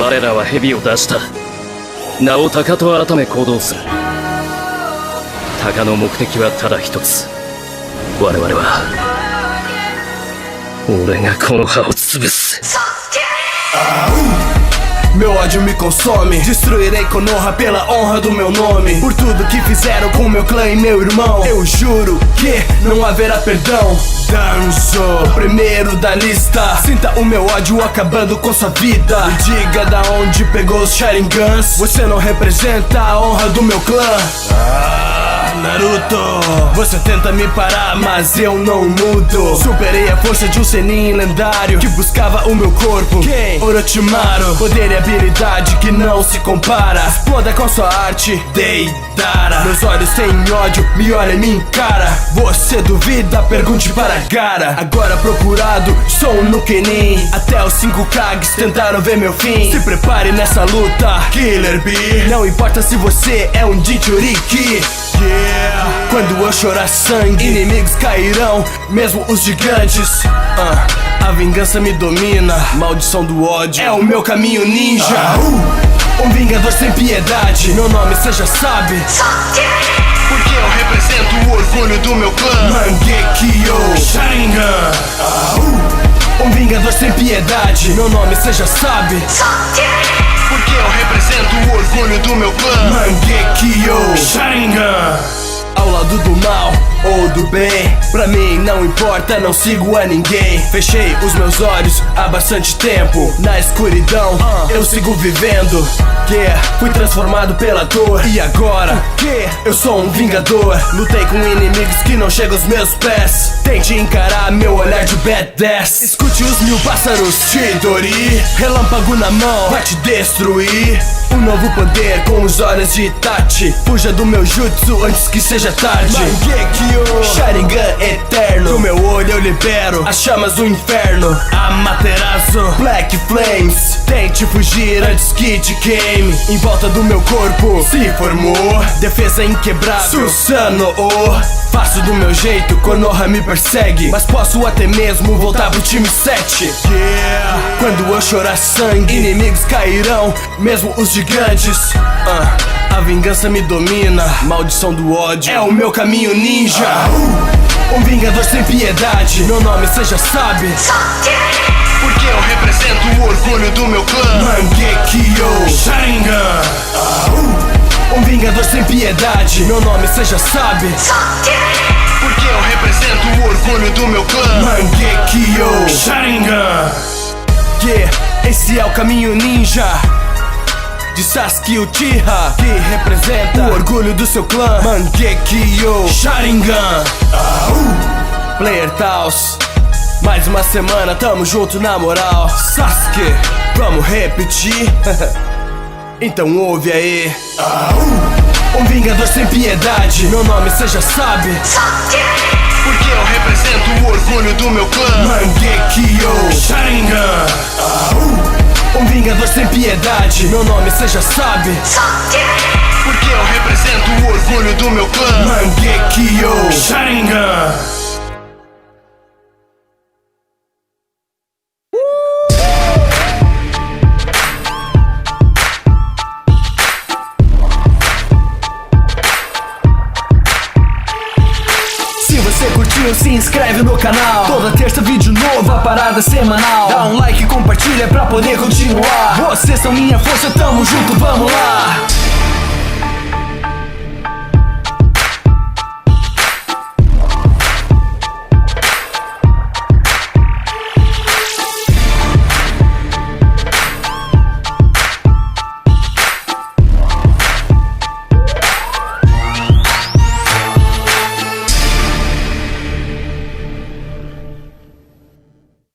我らは蛇を出した。名を鷹と改め行動する。鷹の目的はただ一つ。我々は俺がこの葉を潰す。Meu ódio me consome, destruirei Konoha pela honra do meu nome. Por tudo que fizeram com meu clã e meu irmão, eu juro que não haverá perdão. Danzo, primeiro da lista. Sinta o meu ódio acabando com sua vida. Me diga da onde pegou os Sharingans. Você não representa a honra do meu clã. Naruto, você tenta me parar, mas eu não mudo. Superei a força de um Senin lendário que buscava o meu corpo. Quem? Orochimaru, poder e habilidade que não se compara. Exploda com sua arte, Deidara. Meus olhos têm ódio, me olha e me encara. Você duvida? Pergunte para Gaara. Agora procurado, sou no Kenin. Até os 5 Kages tentaram ver meu fim. Se prepare nessa luta, Killer Bee. Não importa se você é um Jinchuriki. Quando eu chorar sangue, inimigos cairão, mesmo os gigantes. A vingança me domina, maldição do ódio é o meu caminho ninja. Um vingador sem piedade, meu nome cê já sabe. Porque eu represento o orgulho do meu clã. Mangekyo Sharingan. Um vingador sem piedade, meu nome cê já sabe. Porque eu represento o orgulho do meu clã. Mangekyo Sharingan. Ao lado do mal ou do bem, pra mim não importa, não sigo a ninguém. Fechei os meus olhos há bastante tempo. Na escuridão eu sigo vivendo. Fui transformado pela dor. E agora eu sou um vingador. Lutei com inimigos que não chegam aos meus pés. Tente encarar meu olhar de badass. Escute os 1000 pássaros Chidori. Relâmpago na mão vai te destruir. Um novo poder com os olhos de Itachi. Fuja do meu jutsu antes que seja tarde. Mangekyo Sharingan eterno. Do meu olho eu libero as chamas do inferno. Amaterasu Black Flames. Tente fugir antes que te queime. Em volta do meu corpo se formou defesa inquebrável. Susanoo. Faço do meu jeito, Konoha me persegue, mas posso até mesmo voltar pro time 7. Quando eu chorar sangue, inimigos cairão, mesmo os gigantes. A vingança me domina, maldição do ódio é o meu caminho ninja. Um vingador sem piedade, meu nome cê já sabe. Porque eu represento o orgulho do meu clã. Mangekyo Sharingan. Um vingador sem piedade, meu nome cê já sabe. Porque eu represento o orgulho do meu clã. Mangekyo Sharingan. Esse é o caminho ninja de Sasuke Uchiha, que representa o orgulho do seu clã. Mangekyo Sharingan. Player Taos, mais uma semana, tamo junto na moral. Sasuke, vamos repetir? Então ouve aí. Um vingador sem piedade, meu nome cê já sabe. Porque eu represento o orgulho do meu clã. Mangekyo Sharingan. Um vingador sem piedade, meu nome cê já sabe. Porque eu represento o orgulho do meu clã. Mangekyo Sharingan. Se inscreve no canal. Toda terça vídeo novo, a parada semanal. Dá um like e compartilha pra poder continuar. Vocês são minha força, tamo junto, vamos lá.